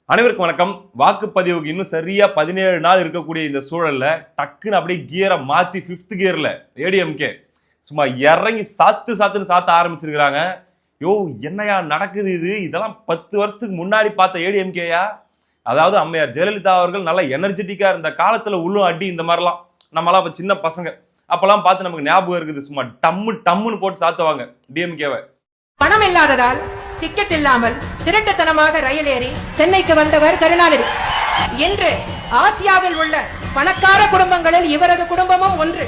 அனைவருக்கும் வணக்கம். வாக்குப்பதிவுக்கு இன்னும் சரியா 17 நாள் இருக்கக்கூடிய இந்த சூழல்ல டக்குன்னு அப்படியே கியரை மாத்தி 5th கியர்ல ஏடிஎம்கே சும்மா இறங்கி சாத்துன்னு சாத்த ஆரம்பிச்சிருக்கிறாங்க. யோ என்னையா நடக்குது இது? இதெல்லாம் 10 வருஷத்துக்கு முன்னாடி பார்த்த ஏடிஎம்கேயா? அதாவது அம்மையார் ஜெயலலிதா அவர்கள் நல்லா எனர்ஜெட்டிக்கா இருந்த காலத்துல உள்ளும் அடி இந்த மாதிரிலாம் நம்மளாம் அப்ப சின்ன பசங்க அப்பெல்லாம் பார்த்து நமக்கு ஞாபகம் இருக்குது. சும்மா டம்முன்னு போட்டு சாத்துவாங்க டிஎம்கேவை. பணம் இல்லாததால் டிக்கெட் இல்லாமல் திருட்டுத்தனமாக ரயில் ஏறி சென்னைக்கு வந்தவர் கருணாநிதி. இன்று ஆசியாவில் உள்ள பணக்கார குடும்பங்களில் இவரது குடும்பமும் ஒன்று.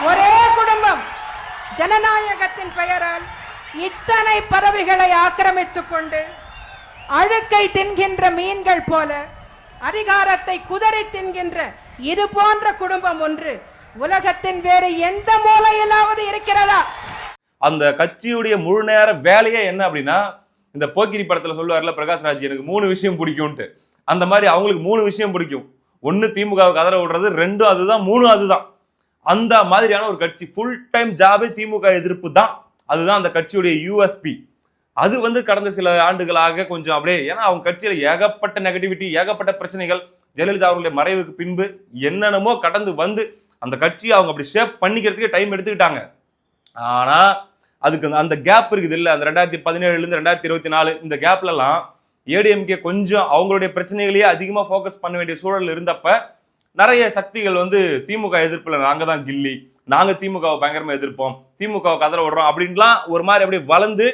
ஒரே குடும்பம் ஜனநாயகத்தின் பெயரால் இத்தனை பதவிகளை ஆக்கிரமித்துக் கொண்டு அழுக்கை தின்கின்ற மீன்கள் போல அதிகாரத்தை குதறி தின்கின்ற இது போன்ற குடும்பம் ஒன்று உலகத்தின் வேறு எந்த மூலையிலாவது இருக்கிறதா? அந்த கட்சியுடைய முழு நேர வேலையே என்ன அப்படின்னா, இந்த போக்கிரி படத்துல சொல்லுவார்ல பிரகாஷ்ராஜ், எனக்கு 3 விஷயம் பிடிக்கும்ட்டு. அந்த மாதிரி அவங்களுக்கு 3 விஷயம் பிடிக்கும். 1 திமுகவுக்கு ஆதரவு விடுறது, 2 அதுதான், 3 அதுதான். அந்த மாதிரியான ஒரு கட்சி. ஃபுல் டைம் ஜாபே திமுக எதிர்ப்பு தான். அதுதான் அந்த கட்சியுடைய யூஎஸ்பி. அது கடந்த சில ஆண்டுகளாக கொஞ்சம் அப்படியே, ஏன்னா அவங்க கட்சியில ஏகப்பட்ட நெகட்டிவிட்டி, ஏகப்பட்ட பிரச்சனைகள், ஜெயலலிதா அவர்களுடைய மறைவுக்கு பின்பு என்னென்னமோ கடந்து வந்து அந்த கட்சியை அவங்க அப்படி ஷேப் பண்ணிக்கிறதுக்கு டைம் எடுத்துக்கிட்டாங்க. ஆனா அதுக்கு அந்த கேப் இருக்குது இல்ல, அந்த 2017 இருந்து 2024 இந்த கேப்ல எல்லாம் ஏடிஎம்கே கொஞ்சம் அவங்களுடைய பிரச்சனைகளையே அதிகமா போக்கஸ் பண்ண வேண்டிய சூழல் இருந்தப்ப நிறைய சக்திகள் திமுக எதிர்ப்புல நாங்க தான் கில்லி, நாங்க திமுகவை பயங்கரமா எதிர்ப்போம், திமுகவுக்கு ஆதரவு விடுறோம் அப்படின்லாம் ஒரு மாதிரி அப்படியே வளர்ந்து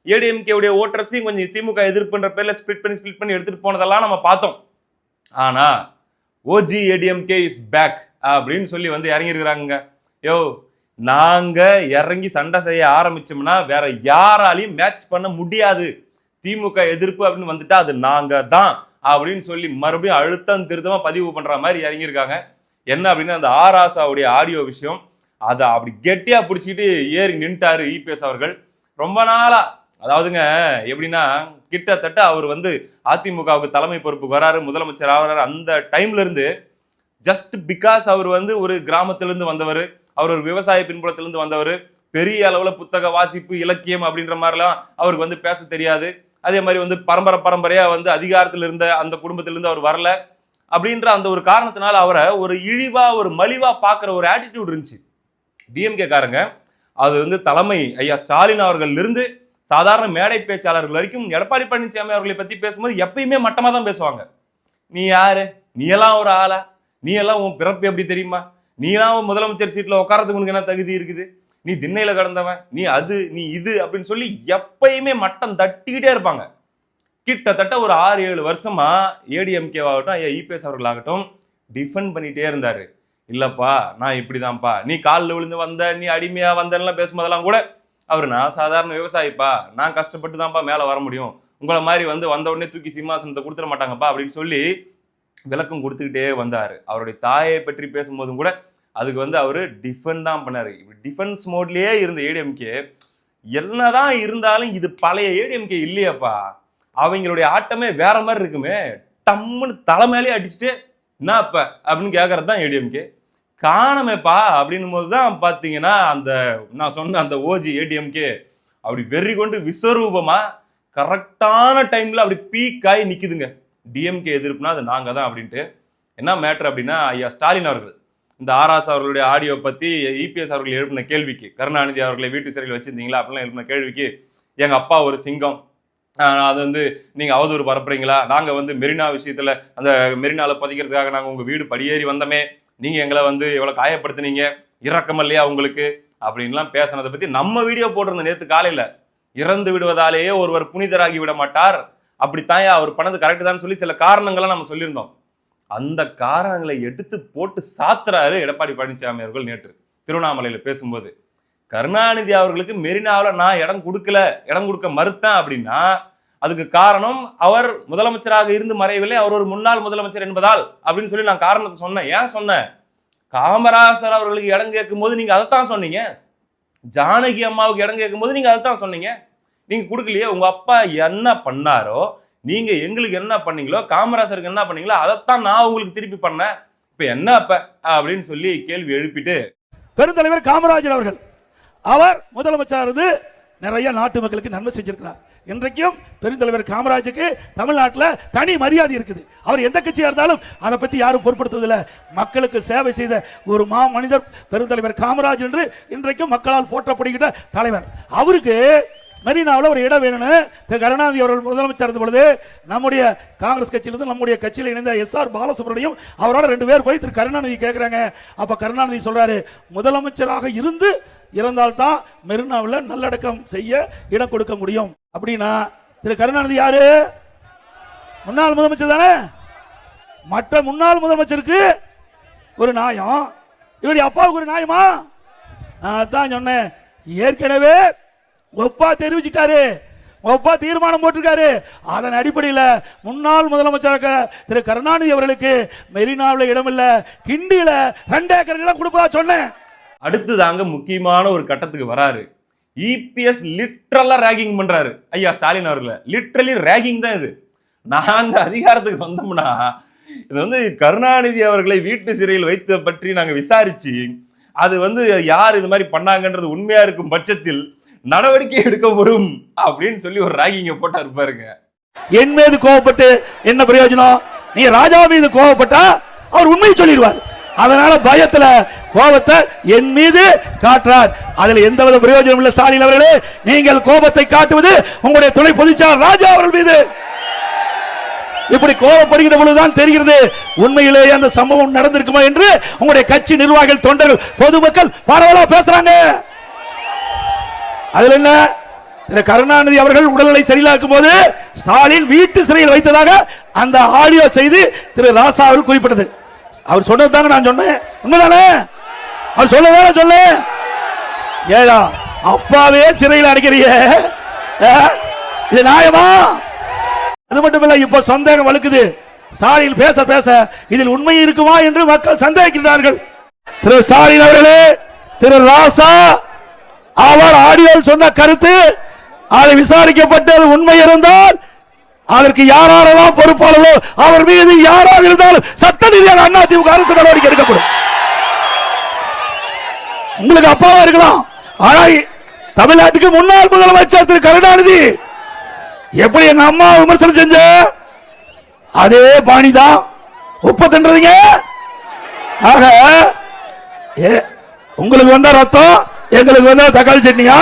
ஏடிஎம்கே உடைய ஓட்டர்ஸையும் கொஞ்சம் திமுக எதிர்ப்புன்ற பேர்ல ஸ்பிளிட் பண்ணி எடுத்துட்டு போனதெல்லாம் நம்ம பார்த்தோம். ஆனா ஓஜி ஏடிஎம்கே இஸ் பேக் அப்படின்னு சொல்லி இறங்கி இருக்கிறாங்க. யோ, நாங்க இறங்கி சண்டை செய்ய ஆரம்பிச்சோம்னா வேற யாராலையும் மேட்ச் பண்ண முடியாது. திமுக எதிர்ப்பு அப்படின்னு வந்துட்டா அது நாங்க தான் அப்படின்னு சொல்லி மறுபடியும் அழுத்தம் திருத்தமா பதிவு பண்ற மாதிரி இறங்கியிருக்காங்க. என்ன அப்படின்னா, அந்த ஆராசாவுடைய ஆடியோ விஷயம், அதை அப்படி கெட்டியா பிடிச்சிக்கிட்டு ஏறி நின்ட்டாரு இபிஎஸ் அவர்கள். ரொம்ப நாளா, அதாவதுங்க எப்படின்னா, கிட்டத்தட்ட அவர் அதிமுகவுக்கு தலைமை பொறுப்புக்கு வராரு, முதலமைச்சர் ஆகிறாரு. அந்த டைம்ல இருந்து ஜஸ்ட் பிகாஸ் அவர் ஒரு கிராமத்திலிருந்து வந்தவர், அவர் ஒரு விவசாய பின்புலத்திலிருந்து வந்தவர், பெரிய அளவுல புத்தக வாசிப்பு, இலக்கியம் அப்படின்ற மாதிரிலாம் அவருக்கு பேச தெரியாது. அதே மாதிரி பரம்பரையா அதிகாரத்தில் இருந்த அந்த குடும்பத்திலிருந்து அவர் வரல அப்படின்ற அந்த ஒரு காரணத்தினால அவரை ஒரு இழிவா ஒரு மலிவா பார்க்குற ஒரு ஆட்டிடியூட் இருந்துச்சு டிஎம்கே காரங்க. அது தலைமை ஐயா ஸ்டாலின் அவர்கள் இருந்து சாதாரண மேடை பேச்சாளர்கள் வரைக்கும் எடப்பாடி பழனிசாமி அவர்களை பத்தி பேசும்போது எப்பயுமே மட்டமா தான் பேசுவாங்க. நீ யாரு? நீ எல்லாம் ஒரு ஆளா? நீ எல்லாம் உன் பிறப்பு எப்படி தெரியுமா? நீ எல்லாம் முதலமைச்சர் சீட்ல உட்காரத்துக்கு உனக்கு என்ன தகுதி இருக்குது? நீ திண்ணையில கடந்தவன், நீ அது, நீ இது அப்படின்னு சொல்லி எப்பயுமே மட்டம் தட்டிக்கிட்டே இருப்பாங்க. கிட்டத்தட்ட ஒரு 6-7 வருஷமா ஏடிஎம்கே ஆகட்டும், ஐயா இபிஎஸ் அவர்கள் ஆகட்டும் டிஃபெண்ட் பண்ணிட்டே இருந்தாரு. இல்லப்பா நான் இப்படிதான்ப்பா, நீ காலில் விழுந்து வந்த, நீ அடிமையா வந்தெல்லாம் பேசும்போதெல்லாம் கூட அவர், நான் சாதாரண விவசாயிப்பா, நான் கஷ்டப்பட்டு தான்ப்பா மேல வர முடியும், உங்களை மாதிரி வந்த உடனே தூக்கி சிம்மாசனத்தை கொடுத்துட மாட்டாங்கப்பா அப்படின்னு சொல்லி விளக்கம் கொடுத்துக்கிட்டே வந்தாரு. அவருடைய தாயை பற்றி பேசும்போதும் கூட அதுக்கு அவரு டிஃபெண்ட் தான் பண்ணாரு. டிஃபென்ஸ் மோட்லயே இருந்த ஏடிஎம்கே என்னதான் இருந்தாலும் இது பழைய ஏடிஎம்கே இல்லையாப்பா, அவங்களுடைய ஆட்டமே வேற மாதிரி இருக்குமே, டம்முன்னு தலைமையிலே அடிச்சுட்டு என்ன அப்ப அப்படின்னு கேட்கறது தான் ஏடிஎம்கே. காணமேப்பா அப்படின்னும் போதுதான் பாத்தீங்கன்னா அந்த நான் சொன்ன அந்த ஓஜி ஏடிஎம்கே அப்படி வெறி கொண்டு விஸ்வரூபமா கரெக்டான டைம்ல அப்படி பீக் ஆகி நிக்குதுங்க. டிஎம்கே எதிர்ப்புனா அது நாங்க தான் அப்படின்ட்டு. என்ன மேட்டர் அப்படின்னா, ஐயா ஸ்டாலின் அவர்கள் இந்த ஆராஸ் அவர்களுடைய ஆடியோ பத்தி இபிஎஸ் அவர்கள் எழுப்பின கேள்விக்கு, கருணாநிதி அவர்களை வீட்டு சிறையில் வச்சிருந்தீங்களா அப்படிலாம் எழுப்பின கேள்விக்கு, எங்க அப்பா ஒரு சிங்கம், அது நீங்க அவதூறு பரப்புறீங்களா, நாங்க மெரினா விஷயத்துல அந்த மெரினால பதிக்கிறதுக்காக நாங்க உங்க வீடு படியேறி வந்தோமே, நீங்க எங்களை எவ்வளவு காயப்படுத்தினீங்க, இரக்கம் இல்லையா உங்களுக்கு அப்படின்லாம் பேசினதை பத்தி நம்ம வீடியோ போட்டிருந்த நேற்று காலையில. இறந்து விடுவதாலேயே ஒருவர் புனிதராகி விட மாட்டார், அப்படித்தான் அவர் பண்ணது கரெக்ட் தான் சொல்லி சில காரணங்களை நம்ம சொல்லியிருந்தோம். அந்த காரணங்களை எடுத்து போட்டு சாத்துறாரு எடப்பாடி பழனிசாமி அவர்கள் நேற்று திருவண்ணாமலையில பேசும்போது. கருணாநிதி அவர்களுக்கு மெரினாவில் நான் இடம் கொடுக்க மறுத்தேன் அப்படின்னா அதுக்கு காரணம் அவர் முதலமைச்சராக இருந்து மறையவில்லை, அவர் ஒரு முன்னாள் முதலமைச்சர் என்பதால் அப்படின்னு சொல்லி நான் காரணத்தை சொன்னேன். ஏன் சொன்னேன்? காமராசர் அவர்களுக்கு இடம் கேட்கும் போது நீங்க அதைத்தான் சொன்னீங்க, ஜானகி அம்மாவுக்கு இடம் கேட்கும் போது நீங்க அதைத்தான் சொன்னீங்க. நீங்க கொடுக்கலையே, உங்க அப்பா என்ன பண்ணாரோ, நீங்க எங்களுக்கு என்ன பண்ணீங்களோ, காமராசருக்கு என்ன பண்ணீங்களோ அதைத்தான் நான் உங்களுக்கு திருப்பி பண்ணேன், இப்ப என்ன அப்ப அப்படின்னு சொல்லி கேள்வி எழுப்பிட்டு, பெருந்தலைவர் காமராஜர் அவர்கள் அவர் முதலமைச்சர் நிறைய நாட்டு மக்களுக்கு நன்மை செஞ்சிருக்கிறார். இன்றைக்கும் பெருந்தலைவர் காமராஜுக்கு தமிழ்நாட்டில் தனி மரியாதை இருக்குது. அவர் எந்த கட்சியா இருந்தாலும் அதை பத்தி யாரும் பொருட்படுத்துவதில்லை. மக்களுக்கு சேவை செய்த ஒரு மனிதர் பெருந்தலைவர் காமராஜ் என்று இன்றைக்கும் மக்களால் போற்றப்படுகின்ற தலைவர். அவருக்கு மெரினாவில் ஒரு இடம் வேணும்னு கருணாநிதி அவர்கள் முதலமைச்சர் இருந்த பொழுது நம்முடைய காங்கிரஸ் கட்சியிலிருந்து நம்முடைய கட்சியில் இணைந்த எஸ்.ஆர். பாலசுப்ரமணியம் அவரோட 2 பேர் போய் திரு கருணாநிதி கேட்கிறாங்க. அப்ப கருணாநிதி சொல்றாரு, முதலமைச்சராக இருந்து இருந்தால்தான் மெரினாவில் நல்லடக்கம் செய்ய இடம் கொடுக்க முடியும். அப்படின்னா திரு கருணாநிதி யாரு? முன்னாள் முதலமைச்சர் தானே. மற்ற முன்னாள் முதலமைச்சருக்கு ஒரு நியாயம், இவருடைய அப்பாவுக்கு ஒரு நியாயமா? நான் தான் சொன்னேன், ஏற்கனவே ஒப்பா தெரிவிச்சிட்டாரு, ஒப்பா தீர்மானம் போட்டிருக்காரு. அதன் அடிப்படையில் முன்னாள் முதலமைச்சராக திரு கருணாநிதி அவர்களுக்கு மெரினாவில் இடம் இல்ல, கிண்டியில 2 ஏக்கர் கொடுப்பதா சொன்னேன். அடுத்ததாங்க முக்கியமான ஒரு கட்டத்துக்கு வராரு. இபிஎஸ் லிட்டரலா ரேகிங் பண்றாரு ஐயா ஸ்டாலின் அவர்களை. லிட்டரலி ரேகிங் தான் இது. நாங்க அதிகாரத்துக்கு வந்தோம்னா இது வந்து கருணாநிதி அவர்களை வீட்டு சிறையில் வைத்த பற்றி நாங்க விசாரிச்சு அது வந்து யார் இது மாதிரி பண்ணாங்கன்றது உண்மையா இருக்கும் பட்சத்தில் நடவடிக்கை எடுக்கப்படும் அப்படின்னு சொல்லி ஒரு ராகிங்க போட்டா இருப்பாருங்க. என் மீது கோவப்பட்டு என்ன பிரயோஜனம்? நீ ராஜா மீது கோவப்பட்டா அவர் உண்மையை சொல்லிடுவார். அதனால பயத்துல கோபத்தை என் மீது காட்டுறார். அதில் எந்தவித பிரயோஜனம் இல்லை. ஸ்டாலின் அவர்களே, நீங்கள் கோபத்தை காட்டுவது உங்களுடைய துணை பொதுச்செயலாளர் ராஜா அவர்கள் மீது. இப்படி கோபப்படுகிற பொழுதுதான் தெரிகிறது உண்மையிலேயே அந்த சம்பவம் நடந்திருக்குமா என்று. உங்களுடைய கட்சி நிர்வாகிகள், தொண்டர்கள், பொதுமக்கள் பரவலா பேசுறாங்க. அதில் என்ன, திரு கருணாநிதி அவர்கள் உடல்நிலை சரியில்லாக்கும் போது ஸ்டாலின் வீட்டு சிறையில் வைத்ததாக அந்த ஆடியோ செய்தி திரு ராசா அவர்கள் குறிப்பிட்டது. அவர் சொன்னது தாங்க நான் சொன்னேன். உண்மைதானே? அவர் சொல்லதானே சொல்ல. ஏடா அப்பாவே சிறையில் அடைக்கிறீங்க, இது நியாயமா? அது மட்டும் இல்ல, இப்ப சந்தேகம் வலுக்குது. ஸ்டாலின் பேச பேச இதில் உண்மை இருக்குமா என்று மக்கள் சந்தேகிக்கிறார்கள். திரு ஸ்டாலின் அவர்களே, திரு ராசா அவர் ஆடியோ சொன்ன கருத்து அதை விசாரிக்கப்பட்டது உண்மை இருந்தால் அதற்கு யாரெல்லாம் பொறுப்பாளர்களோ அவர் மீது யாராக இருந்தாலும் சட்ட ரீதியாக அதிமுக அரசு நடவடிக்கை எடுக்கப்படும். உங்களுக்கு அப்பாவா இருக்கலாம், ஆனால் தமிழ்நாட்டுக்கு முன்னாள் முதலமைச்சர் திரு கருணாநிதி எப்படி எங்க அம்மா விமர்சனம் செஞ்ச அதே பாணிதான் உப்ப தின்றீங்க. ஆக உங்களுக்கு வந்த ரத்தம் எங்களுக்கு வந்த தக்காளி சட்னியா?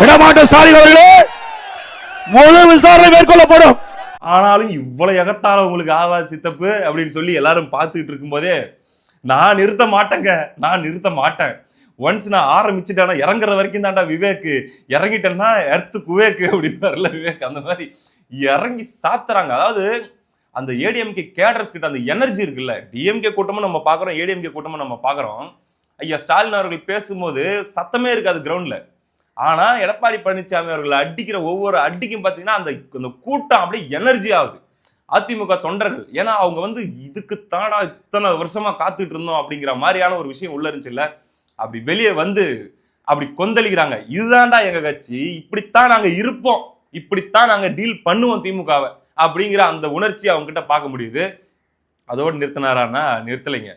விடமாட்டோம். ஸ்டாலின் அவர்களே, முழு விசாரணை மேற்கொள்ளப்படும். ஆனாலும் இவ்வளவு எகத்தால உங்களுக்கு ஆவாது சித்தப்பு அப்படின்னு சொல்லி எல்லாரும் பார்த்துட்டு இருக்கும் போதே நான் நிறுத்த மாட்டேங்க, நான் நிறுத்த மாட்டேன். ஒன்ஸ் நான் ஆரம்பிச்சுட்டேன்னா இறங்குற வரைக்கும் தான்டா விவேக், இறங்கிட்டேன்னா எர்த்து குவேக்கு அப்படின்னு வரல விவேக். அந்த மாதிரி இறங்கி சாத்துறாங்க. அதாவது அந்த ஏடிஎம்கே கேடர்ஸ் கிட்ட அந்த எனர்ஜி இருக்குல்ல. டிஎம்கே கூட்டமும் நம்ம பாக்குறோம், ஏடிஎம்கே கூட்டமும் நம்ம பாக்குறோம். ஐயா ஸ்டாலின் அவர்கள் பேசும்போது சத்தமே இருக்காது கிரவுண்ட்ல. ஆனா எடப்பாடி பழனிசாமி அவர்கள் அடிக்கிற ஒவ்வொரு அடிக்கும் பாத்தீங்கன்னா அந்த கூட்டம் அப்படியே எனர்ஜி ஆகுது. அதிமுக தொண்டர்கள், ஏன்னா அவங்க வந்து இதுக்கு தானா இத்தனை வருஷமா காத்துட்டு இருந்தோம் அப்படிங்கிற மாதிரியான ஒரு விஷயம் உள்ள இருந்துச்சு இல்ல. அப்படி வெளியே வந்து அப்படி கொந்தளிக்கிறாங்க. இதுதான்டா எங்க கட்சி, இப்படித்தான் நாங்க இருப்போம், இப்படித்தான் நாங்க டீல் பண்ணுவோம் திமுகவை அப்படிங்கிற அந்த உணர்ச்சி அவங்க கிட்ட பார்க்க முடியுது. அதோடு நிறுத்தினாரான்னா நிறுத்தலைங்க.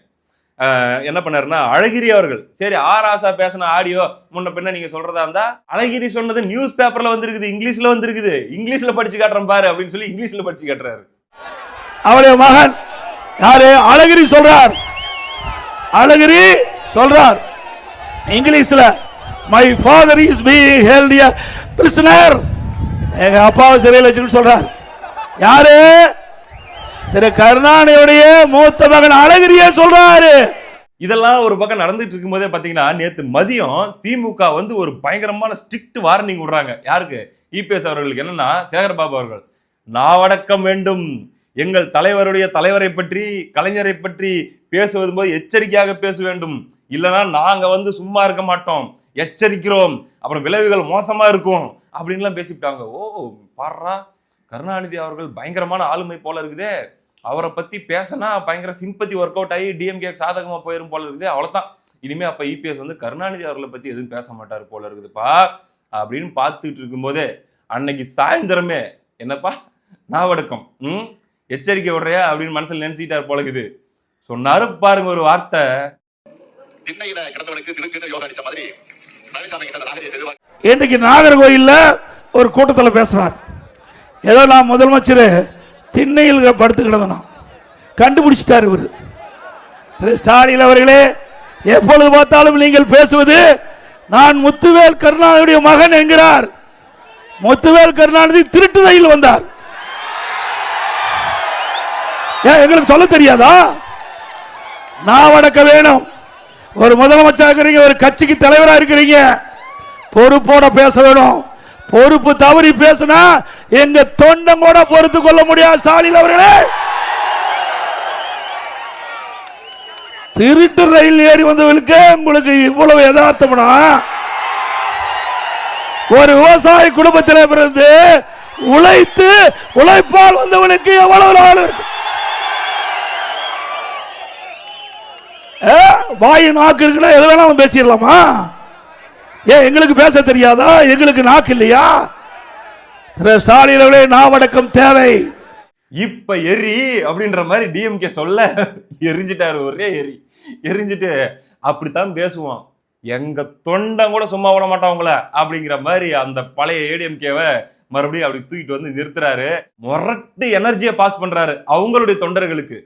என்ன பண்ணாருன்னா அழகிரி அவர்கள், சரி ஆராசா பேசின ஆடியோ முன்ன பின்ன நீங்க சொல்றதா இருந்தா அழகிரி சொன்னது நியூஸ் பேப்பர்ல வந்திருக்குது, இங்கிலீஷ்ல வந்திருக்குது, இங்கிலீஷ்ல படிச்சு காட்டுறேன் பாரு அப்படின்னு சொல்லி இங்கிலீஷ்ல படிச்சு காட்டுறாரு. அவருடைய மகன் யாரு? அழகிரி சொல்றார். அழகிரி சொல்றார் இங்கிலீஷ்ல, my father is being held a prisoner. எங்க அப்பாவை சிறையில் வச்சுன்னு சொல்றார். யாரு? திரு கருணாநிதியுடைய மூத்த மகன் அழகிரியே சொல்றாரு. இதெல்லாம் ஒரு பக்கம் நடந்துட்டு இருக்கும் போதே பாத்தீங்கன்னா நேத்து மதியம் திமுக வந்து ஒரு பயங்கரமான ஸ்ட்ரிக்ட் வார்னிங் விடுறாங்க. யாருக்கு? இபிஎஸ் அவர்களுக்கு. என்னன்னா, சேகர்பாபு அவர்கள் நாவடக்கம் வேண்டும், எங்கள் தலைவரை பற்றி கலைஞரை பற்றி பேசுவது போது எச்சரிக்கையாக பேச வேண்டும், இல்லைன்னா நாங்க வந்து சும்மா இருக்க மாட்டோம், எச்சரிக்கிறோம், அப்புறம் விளைவுகள் மோசமா இருக்கும் அப்படின்லாம் பேசிவிட்டாங்க. ஓ பாரா, கருணாநிதி அவர்கள் பயங்கரமான ஆளுமை போல இருக்குதே, அவரை பத்தி பேசினா பயங்கர சிம்பத்தி ஒர்க் அவுட் ஆகி டிஎம்கே சாதகமா போயிரும் போல இருக்குது, அவ்வளவுதான் இனிமே அப்ப இபிஎஸ் வந்து கருணாநிதி அவர்களை பத்தி எதுவும் பேச மாட்டாரு போல இருக்குதுப்பா அப்படின்னு பார்த்துட்டு இருக்கும் போதே அன்னைக்கு சாயந்தரமே என்னப்பா நாவடக்கம், எச்சரிக்கை விடுறியா அப்படின்னு மனசுல நினைச்சிட்டாரு போல இருக்குது. சொன்னாரு பாருங்க ஒரு வார்த்தை, இன்னைக்கு நாகர்கோயில்ல ஒரு கூட்டத்தில் பேசுறார். ஏதோ நான் முதலமைச்சர் திண்ணையில் படுத்து கிடந்தனா கண்டுபிடிச்சிட்டார் இவர். திரு ஸ்டாலின் அவர்களே, எப்பொழுது பார்த்தாலும் நீங்கள் பேசுவது நான் முத்துவேல் கருணாநிதியுடைய மகன் என்கிறார். முத்துவேல் கருணாநிதி திருட்டு ரயில் வந்தார். ஏன் எங்களுக்கு சொல்ல தெரியாதா? நாவடக்க வேணும். ஒரு முதலமைச்சர் இருக்கிறீங்க, ஒரு கட்சிக்கு தலைவராக இருக்கிறீங்க, பொறுப்போட பேச வேணும். பொறுப்பு தவறி பேசினா எங்க தொண்டம் கூட பொறுத்து கொள்ள முடியாது. ஸ்டாலின் அவர்களே, திருட்டு ரயில் ஏறி வந்தவர்களுக்கு உங்களுக்கு இவ்வளவு யதார்த்தம்னா, ஒரு விவசாய குடும்பத்தில் பிறந்து உழைத்து உழைப்பால் வந்தவனுக்கு எவ்வளவு நாள் இருக்கு? வாயு நாக்கு இருக்குன்னா எது வேணாலும் பேசிடலாமா? ஏன் எங்களுக்கு பேச தெரியாதா? எங்களுக்கு நாக்கு இல்லையா? ஸ்டாலின் அவர்களே, நாவடக்கம் தேவை. இப்ப எரி அப்படின்ற மாதிரி டிஎம்கே சொல்ல எரிஞ்சிட்டாரு. ஒரே எரிஞ்சிட்டு அப்படித்தான் பேசுவான், எங்க தொண்டம் கூட சும்மா விட மாட்டாங்கள அப்படிங்கிற மாதிரி அந்த பழைய ஏடிஎம்கேவை மறுபடியும் அப்படி தூக்கிட்டு வந்து நிறுத்துறாரு. முரட்டு எனர்ஜியை பாஸ் பண்றாரு அவங்களுடைய தொண்டர்களுக்கு.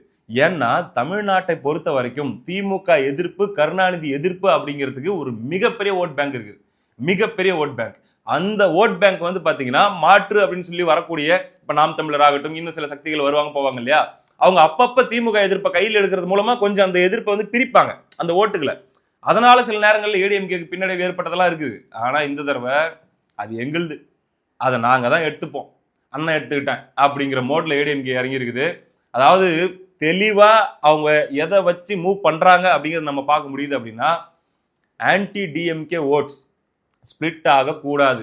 ஏன்னா தமிழ்நாட்டை பொறுத்த வரைக்கும் திமுக எதிர்ப்பு, கருணாநிதி எதிர்ப்பு அப்படிங்கிறதுக்கு ஒரு மிகப்பெரிய ஓட் பேங்க் இருக்கு, மிகப்பெரிய ஓட் பேங்க். அந்த ஓட் பேங்க் வந்து பாத்தீங்கன்னா மாற்று அப்படின்னு சொல்லி வரக்கூடிய, இப்ப நாம் தமிழர் ஆகட்டும், இன்னும் சில சக்திகள் வருவாங்க போவாங்க இல்லையா, அவங்க அப்பப்ப திமுக எதிர்ப்பை கையில் எடுக்கிறது மூலமா கொஞ்சம் அந்த எதிர்ப்பை வந்து பிரிப்பாங்க அந்த ஓட்டுகளை. அதனால சில நேரங்களில் ஏடிஎம்கேக்கு பின்னடைவு ஏற்பட்டதெல்லாம் இருக்குது. ஆனா இந்த தடவை அது எங்களுது, அதை நாங்க தான் எடுத்துப்போம், அண்ணன் எடுத்துக்கிட்டேன் அப்படிங்கிற மோட்ல ஏடிஎம்கே இறங்கி இருக்குது. அதாவது தெளிவா அவங்க எதை வச்சு மூவ் பண்றாங்க அப்படிங்கிறத நம்ம பார்க்க முடியுது. அப்படின்னா ஆன்டி டிஎம்கே ஓட்ஸ் ஸ்பிளிட் ஆகக்கூடாது,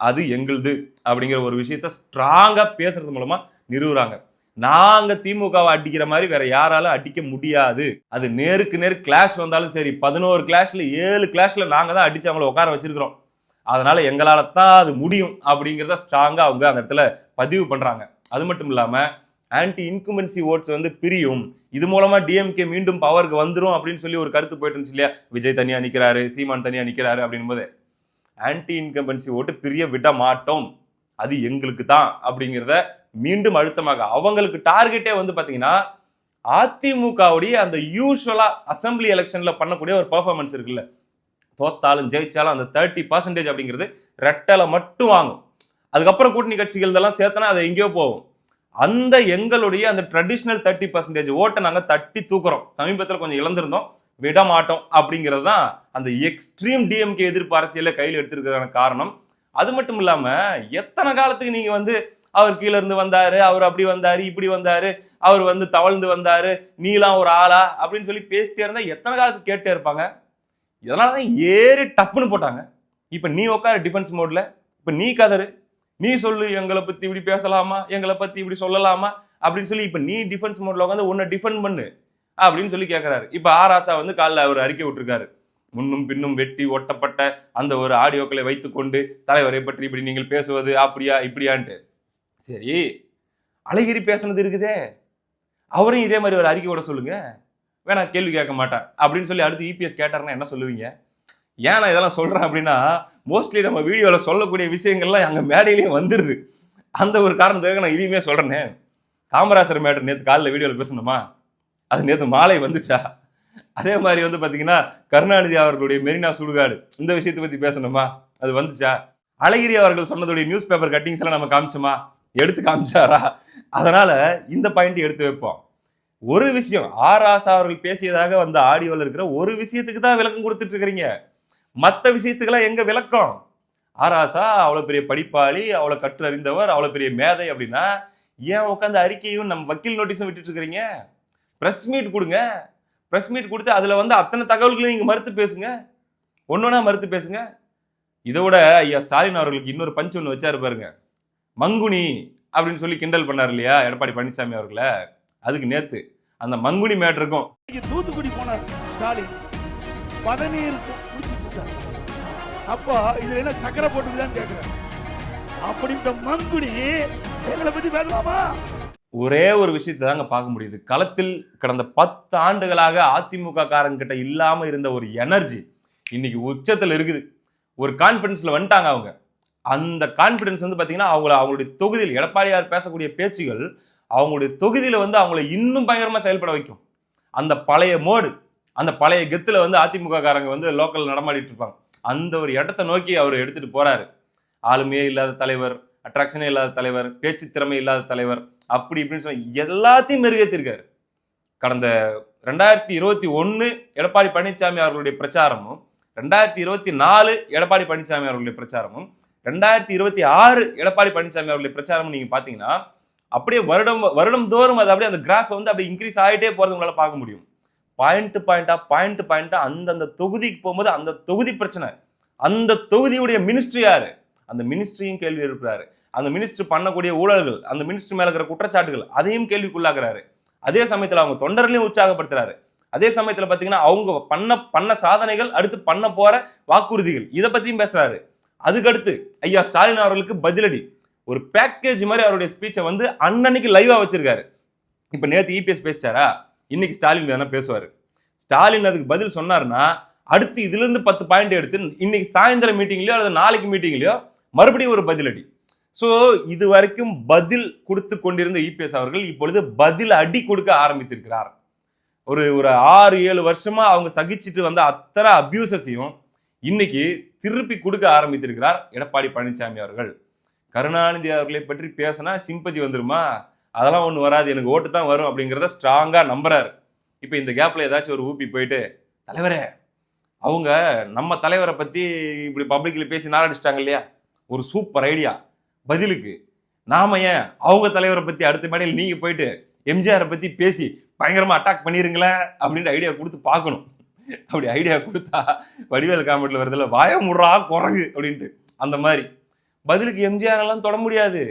அது எங்களுது அப்படிங்கிற ஒரு விஷயத்த ஸ்ட்ராங்கா பேசுறது மூலமா நிறுவுறாங்க. நாங்க திமுகவை அடிக்கிற மாதிரி வேற யாராலும் அடிக்க முடியாது. அது நேருக்கு நேர் கிளாஷ் வந்தாலும் சரி, 11 கிளாஷ்ல 7 கிளாஷ்ல நாங்க தான் அடிச்சு அவங்களை உட்கார வச்சிருக்கிறோம், அதனால எங்களால தான் அது முடியும் அப்படிங்கிறத ஸ்ட்ராங்கா அவங்க அந்த இடத்துல பதிவு பண்றாங்க. அது மட்டும் இல்லாம ஆன்டி இன்குமென்சி ஓட்ஸ் வந்து பிரியும், இது மூலமா டிஎம்கே மீண்டும் பவருக்கு வந்துரும் அப்படின்னு சொல்லி ஒரு கருத்து போயிட்டு இருந்துச்சு இல்லையா. விஜய் தனியா நிக்கிறாரு, சீமான் தனியா நிக்கிறாரு அப்படின் போது ஆன்டி இன்கம்பன்சி ஓட்டு பிரிய விட மாட்டோம், அது எங்களுக்கு தான் அப்படிங்கிறத மீண்டும் அழுத்தமாக அவங்களுக்கு டார்கெட்டே வந்து பாத்தீங்கன்னா அதிமுகவுடைய அந்த யூஸ்வலா அசம்பிளி எலெக்ஷன்ல பண்ணக்கூடிய ஒரு பெர்ஃபார்மன்ஸ் இருக்குல்ல, தோத்தாலும் ஜெயிச்சாலும் அந்த 30% அப்படிங்கிறது ரெட்டலை மட்டும் வாங்கும். அதுக்கப்புறம் கூட்டணி கட்சிகள் இதெல்லாம் சேர்த்தனா அது எங்கேயோ போகும். அந்த எங்களுடைய அந்த ட்ரெடிஷனல் 30% ஓட்டை நாங்க தட்டி தூக்குறோம். சமீபத்தில் கொஞ்சம் இழந்திருந்தோம், விட மாட்டோம் அப்படிங்கிறது தான் அந்த எக்ஸ்ட்ரீம் டிஎம்கே எதிர்ப்பு அரசியலை கையில் எடுத்திருக்கிறதான காரணம். அது மட்டும் இல்லாம எத்தனை காலத்துக்கு நீங்க வந்து அவர் கீழே இருந்து வந்தாரு, அவர் அப்படி வந்தாரு, இப்படி வந்தாரு, அவர் வந்து தவழ்ந்து வந்தாரு, நீலாம் ஒரு ஆளா அப்படின்னு சொல்லி பேசிட்டே இருந்தா எத்தனை காலத்துக்கு கேட்டே இருப்பாங்க. இதனாலதான் ஏறி டப்புன்னு போட்டாங்க. இப்ப நீ உட்கார டிஃபென்ஸ் மோட்ல, இப்ப நீ கதறு, நீ சொல்லு, எங்களை பத்தி இப்படி பேசலாமா, எங்களை பத்தி இப்படி சொல்லலாமா அப்படின்னு சொல்லி இப்ப நீ டிஃபென்ஸ் மோட்ல உட்காந்து உன்னை டிஃபெண்ட் பண்ணு அப்படின்னு சொல்லி கேட்கிறாரு. இப்ப ஆராசா வந்து காலைல அவர் அறிக்கை விட்டுருக்காரு, முன்னும் பின்னும் வெட்டி ஒட்டப்பட்ட அந்த ஒரு ஆடியோக்களை வைத்துக்கொண்டு தலைவரை பற்றி இப்படி நீங்கள் பேசுவது அப்படியா இப்படியான்ட்டு. சரி, அழகிரி பேசுனது இருக்குதே, அவரையும் இதே மாதிரி ஒரு அறிக்கை விட சொல்லுங்க, வேணா கேள்வி கேட்க மாட்டேன் அப்படின்னு சொல்லி அடுத்து இபிஎஸ் கேட்டாருன்னா என்ன சொல்லுவீங்க? ஏன் நான் இதெல்லாம் சொல்றேன் அப்படின்னா, மோஸ்ட்லி நம்ம வீடியோல சொல்லக்கூடிய விஷயங்கள்லாம் அங்க மேடையிலையும் வந்துருது. அந்த ஒரு காரணத்துக்காக நான் இதையுமே சொல்றேனே. காமராசர் மேட்டர் நேற்று காலையில் வீடியோவில் பேசணுமா, அது நேற்று மாலை வந்துச்சா? அதே மாதிரி வந்து பாத்தீங்கன்னா கருணாநிதி அவர்களுடைய மெரினா சுடுகாடு இந்த விஷயத்தை பத்தி பேசணுமா, அது வந்துச்சா? அழகிரி அவர்கள் சொன்னதுடைய நியூஸ் பேப்பர் கட்டிங்ஸ் எல்லாம் நம்ம காமிச்சோமா, எடுத்து காமிச்சாரா? அதனால இந்த பாயிண்ட் எடுத்து வைப்போம். ஒரு விஷயம், ஆராசா அவர்கள் பேசியதாக வந்த ஆடியோல இருக்கிற ஒரு விஷயத்துக்கு தான் விளக்கம் கொடுத்துட்டு இருக்கிறீங்க, மற்ற விஷயத்துக்கெல்லாம் எங்க விளக்கம்? ஆராசா அவ்வளவு பெரிய படிப்பாளி, அவ்வளவு கற்றறிந்தவர், அவ்வளவு பெரிய மேதை அப்படின்னா ஏன் உட்காந்து அறிக்கையும் நம்ம வக்கீல் நோட்டீஸும் விட்டுட்டு இருக்கிறீங்க? பிரஸ் மீட் கொடுங்க, பிரஸ் மீட் கொடுத்து அதுல வந்து அத்தனை தகவல்களையும் நீங்க மறுத்து பேசுங்க, ஒன்னொன்னா மறுத்து பேசுங்க. இதை விட ஐயா ஸ்டாலின் அவர்களுக்கு இன்னொரு பஞ்ச் ஒன்று வச்சாரு பாருங்க, மங்குனி அப்படின்னு சொல்லி கிண்டல் பண்ணார் இல்லையா எடப்பாடி பழனிசாமி அவர்களை, அதுக்கு நேத்து அந்த மங்குனி மேட்டருக்கும் தூத்துக்குடி போனார் ஸ்டாலின், பதநீர் குடிச்சிட்டு இருக்காரு. அப்போ இதுல என்ன சக்கரை போட்டுதான் கேட்கிறேன், அப்படின்ற மங்குனி எங்களை பத்தி பேசலாமா? ஒரே ஒரு விஷயத்தை தாங்க பார்க்க முடியுது, களத்தில் கடந்த 10 ஆண்டுகளாக அதிமுக காரங்கிட்ட இல்லாம இருந்த ஒரு எனர்ஜி இன்னைக்கு உச்சத்துல இருக்குது. ஒரு கான்பிடன்ஸ்ல வந்துட்டாங்க அவங்க. அந்த கான்பிடன்ஸ் வந்து பாத்தீங்கன்னா அவங்களுடைய தொகுதியில் எடப்பாடியார் பேசக்கூடிய பேச்சுகள் அவங்களுடைய தொகுதியில வந்து அவங்கள இன்னும் பயங்கரமா செயல்பட வைக்கும். அந்த பழைய மோடு, அந்த பழைய கெத்துல வந்து அதிமுக காரங்க வந்து லோக்கல் நடமாடிட்டு இருப்பாங்க. அந்த ஒரு இடத்தை நோக்கி அவர் எடுத்துட்டு போறாரு. ஆளுமையே இல்லாத தலைவர், அட்ராக்ஷனே இல்லாத தலைவர், பேச்சு திறமை இல்லாத தலைவர், அப்படி இப்படின்னு சொல்லி எல்லாத்தையும் மெருகேற்றிருக்காரு. கடந்த 2021 எடப்பாடி பழனிசாமி அவர்களுடைய பிரச்சாரமும் 2024 எடப்பாடி பழனிசாமி அவர்களுடைய பிரச்சாரமும் 2026 எடப்பாடி பழனிசாமி அவர்களுடைய பிரச்சாரமும் நீங்க பாத்தீங்கன்னா அப்படியே வருடம் தோறும் அது அப்படியே அந்த கிராஃப் வந்து அப்படியே இன்க்ரீஸ் ஆகிட்டே போறது உங்களால பார்க்க முடியும். பாயிண்ட் அந்தந்த தொகுதிக்கு போகும்போது அந்த தொகுதி பிரச்சனை, அந்த தொகுதியுடைய மினிஸ்ட்ரி யாரு, அந்த மினிஸ்ட்ரியும் கேள்வி எழுப்புறாரு. அந்த மினிஸ்டர் பண்ணக்கூடிய ஊழல்கள், அந்த மினிஸ்டர் மேல இருக்கிற குற்றச்சாட்டுகள் அதையும் கேள்விக்குள்ளாக்குறாரு. அதே சமயத்துல அவங்க தொண்டர்களையும் உற்சாகப்படுத்துறாரு. அதே சமயத்துல பாத்தீங்கன்னா அவங்க பண்ண சாதனைகள், அடுத்து பண்ண போற வாக்குறுதிகள், இதை பத்தியும் பேசுறாரு. அதுக்கடுத்து ஐயா ஸ்டாலின் அவர்களுக்கு பதிலடி, ஒரு பேக்கேஜ் மாதிரி அவருடைய ஸ்பீச்சை வந்து அன்னன்னைக்கு லைவா வச்சிருக்காரு. இப்ப நேத்து இபிஎஸ் பேசிட்டாரா, இன்னைக்கு ஸ்டாலின் வேணா பேசுவாரு. ஸ்டாலின் அதுக்கு பதில் சொன்னாருன்னா அடுத்து இதுல இருந்து 10 பாயிண்ட் எடுத்து இன்னைக்கு சாயந்தரம் மீட்டிங்லயோ அல்லது நாளைக்கு மீட்டிங்லயோ மறுபடியும் ஒரு பதிலடி. சோ இது வரைக்கும் பதில் கொடுத்து கொண்டிருந்த இபிஎஸ் அவர்கள் இப்பொழுது பதில் அடி கொடுக்க ஆரம்பித்திருக்கிறார். ஒரு 6-7 வருஷமா அவங்க சகிச்சுட்டு வந்த அத்தனை அபியூசஸையும் இன்னைக்கு திருப்பி கொடுக்க ஆரம்பித்திருக்கிறார் எடப்பாடி பழனிசாமி அவர்கள். கருணாநிதி அவர்களை பற்றி பேசினா சிம்பதி வந்துருமா, அதெல்லாம் ஒண்ணு வராது, எனக்கு ஓட்டு தான் வரும் அப்படிங்கிறத ஸ்ட்ராங்கா நம்புறாரு. இப்ப இந்த கேப்ல ஏதாச்சும் ஒரு ஊப்பி போயிட்டு, தலைவரே அவங்க நம்ம தலைவரை பத்தி இப்படி பப்ளிக்ல பேசி நாளடிச்சிட்டாங்க இல்லையா, ஒரு சூப்பர் ஐடியா, பதிலுக்கு நாம ஏன் அவங்க தலைவரை பத்தி அடுத்த மேடையில் நீங்க போயிட்டு எம்ஜிஆரை பத்தி பேசி பயங்கரமா அட்டாக் பண்ணிருங்களேன் அப்படின்ற ஐடியா கொடுத்து பார்க்கணும். அப்படி ஐடியா கொடுத்தா வடிவேல் காமெண்ட்ல வருதுல, வாய முறா குரங்கு அப்படின்ட்டு, அந்த மாதிரி பதிலுக்கு எம்ஜிஆர் எல்லாம் தொட முடியாது,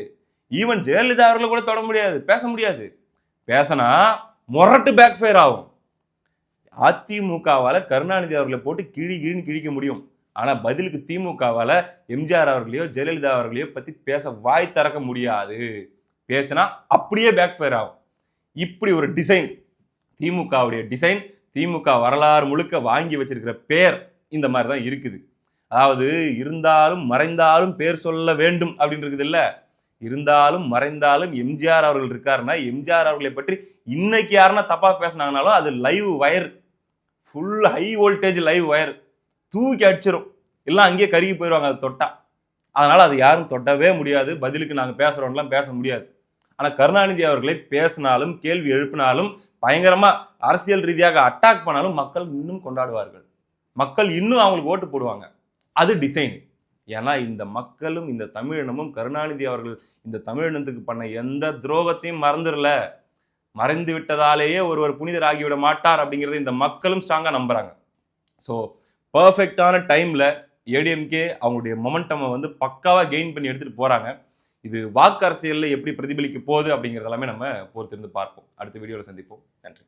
ஈவன் ஜெயலலிதா அவர்களை கூட தொட முடியாது, பேச முடியாது. பேசினா மொரட்டு பேக் ஃபயர் ஆகும். அதிமுகவால கருணாநிதி அவர்களை போட்டு கிழின்னு கிழிக்க முடியும். ஆனா பதிலுக்கு திமுகவால எம்ஜிஆர் அவர்களையோ ஜெயலலிதா அவர்களையோ பத்தி பேச வாய் திறக்க முடியாது. பேசினா அப்படியே பேக் ஃபயர் ஆகும். இப்படி ஒரு டிசைன் திமுகவுடைய டிசைன். திமுக வரலாறு முழுக்க வாங்கி வச்சிருக்கிற பேர் இந்த மாதிரி தான் இருக்குது. அதாவது இருந்தாலும் மறைந்தாலும் பேர் சொல்ல வேண்டும் அப்படின்னு இருக்குது இல்ல, இருந்தாலும் மறைந்தாலும் எம்ஜிஆர் அவர்கள் இருக்காருன்னா எம்ஜிஆர் அவர்களை பற்றி இன்னைக்கு யாருன்னா தப்பா பேசினாங்கனாலும் அது live wire, full high voltage live wire, தூக்கி அடிச்சிடும், எல்லாம் அங்கேயே கருகி போயிடுவாங்க அதை தொட்டா. அதனால அது யாரும் தொட்டவே முடியாது. பதிலுக்கு நாங்க பேசுறோம்லாம் பேச முடியாது. ஆனா கருணாநிதி அவர்களை பேசினாலும் கேள்வி எழுப்பினாலும் பயங்கரமா அரசியல் ரீதியாக அட்டாக் பண்ணாலும் மக்கள் இன்னும் கொண்டாடுவார்கள், மக்கள் இன்னும் அவங்களுக்கு ஓட்டு போடுவாங்க. அது டிசைன். ஏன்னா இந்த மக்களும் இந்த தமிழினமும் கருணாநிதி அவர்கள் இந்த தமிழினத்துக்கு பண்ண எந்த துரோகத்தையும் மறந்துடல. மறைந்து விட்டதாலேயே ஒருவர் புனிதர் ஆகிவிட மாட்டார் அப்படிங்கிறத இந்த மக்களும் ஸ்ட்ராங்கா நம்புறாங்க. ஸோ பர்ஃபெக்டான டைம்ல ஏடிஎம்கே அவங்களுடைய மொமெண்டமை வந்து பக்காவா கெயின் பண்ணி எடுத்துட்டு போறாங்க. இது வாக்கு அரசியல்ல எப்படி பிரதிபலிக்க போகுது அப்படிங்கிறது எல்லாமே நம்ம பொறுத்திருந்து பார்ப்போம். அடுத்த வீடியோவில் சந்திப்போம். நன்றி.